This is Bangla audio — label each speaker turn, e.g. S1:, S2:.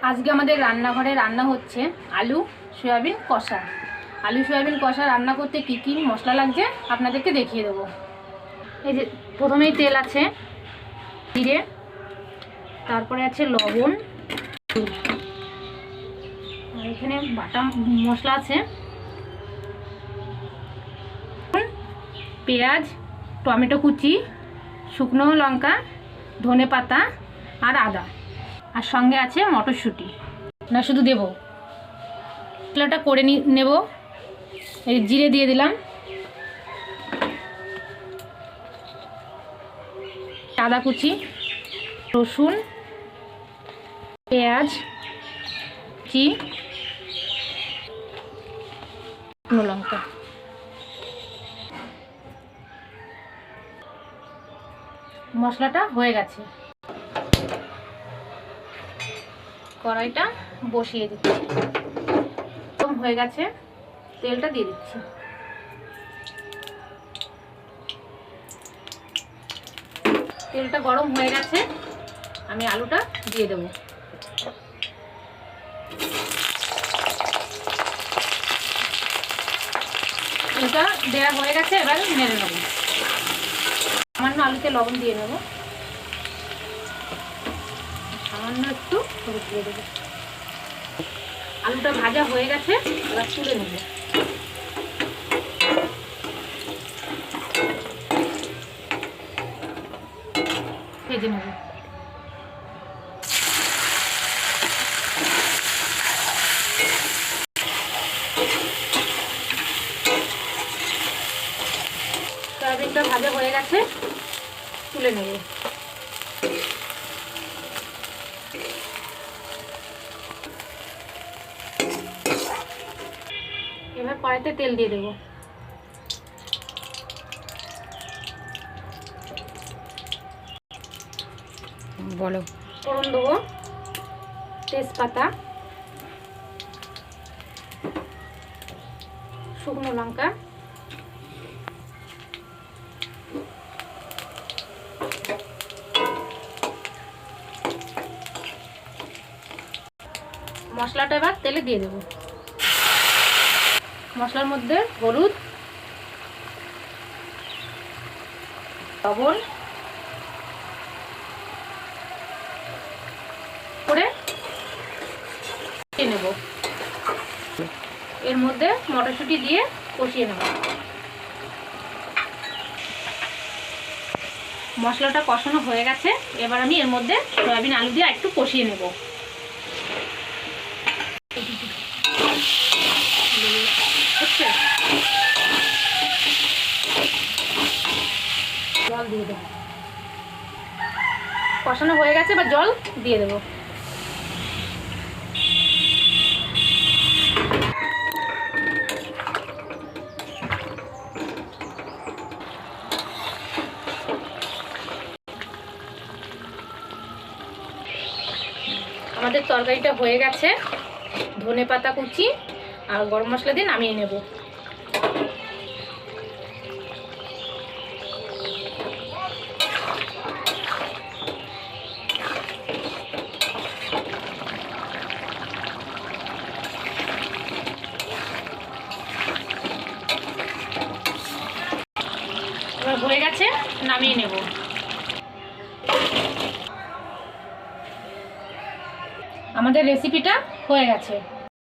S1: আজকে আমাদের রান্নাঘরে রান্না হচ্ছে আলু সয়াবিন কষা। আলু সয়াবিন কষা রান্না করতে কি কি মশলা লাগছে আপনাদেরকে দেখিয়ে দেবো। এই যে প্রথমেই তেল আছে, জিরে, তারপরে আছে লবণ, আর এখানে বাটা মশলা আছে, পেঁয়াজ, টমেটো কুচি, শুকনো লঙ্কা, ধনে পাতা আর আদা, আর সঙ্গে আছে মটরশুঁটি। না শুধু দেব, মশলাটা করে নেব। এই জিরে দিয়ে দিলাম, আদা কুচি, রসুন, পেঁয়াজ কুচি, শুকনো লঙ্কা। মশলাটা হয়ে গেছে, কড়াইটা বসিয়ে দিচ্ছি। হয়ে গেছে, তেলটা দিয়ে দিচ্ছি। তেলটা গরম হয়ে গেছে, আমি আলুটা দিয়ে দেবো। এটা দেওয়া হয়ে গেছে, এবার নেড়ে নেব। সামান্য আলুতে লবণ দিয়ে নেব, সামান্য একটু হলুদ দিয়ে দেবো। আলুটা ভাজা হয়ে গেছে, এবার তুলে নেব। ভেজে নেব। সয়াবিনটা ভাজা হয়ে গেছে, তুলে নেব। এবার কড়াইতে তেল দিয়ে দেবো। বলো। ফোড়ন দেবো, তেজপাতা, শুকনো লঙ্কা, মশলাটা এবার তেলে দিয়ে দেবো। মশলার মধ্যে হলুদ, লবণ করে নেব। এর মধ্যে মটরশুঁটি দিয়ে কষিয়ে নেব। মশলাটা কষানো হয়ে গেছে, এবার আমি এর মধ্যে সয়াবিন আলু দিয়ে একটু কষিয়ে নেব। জল দিয়ে দেবো। কষানো হয়ে গেছে, এবার জল দিয়ে দেবো। আমাদের তরকারিটা হয়ে গেছে, ধনে পাতা কুচি আর গরম মশলা দিয়ে নামিয়ে নেব। এবার হয়ে গেছে, নামিয়ে নেব। আমাদের রেসিপিটা হয়ে গেছে।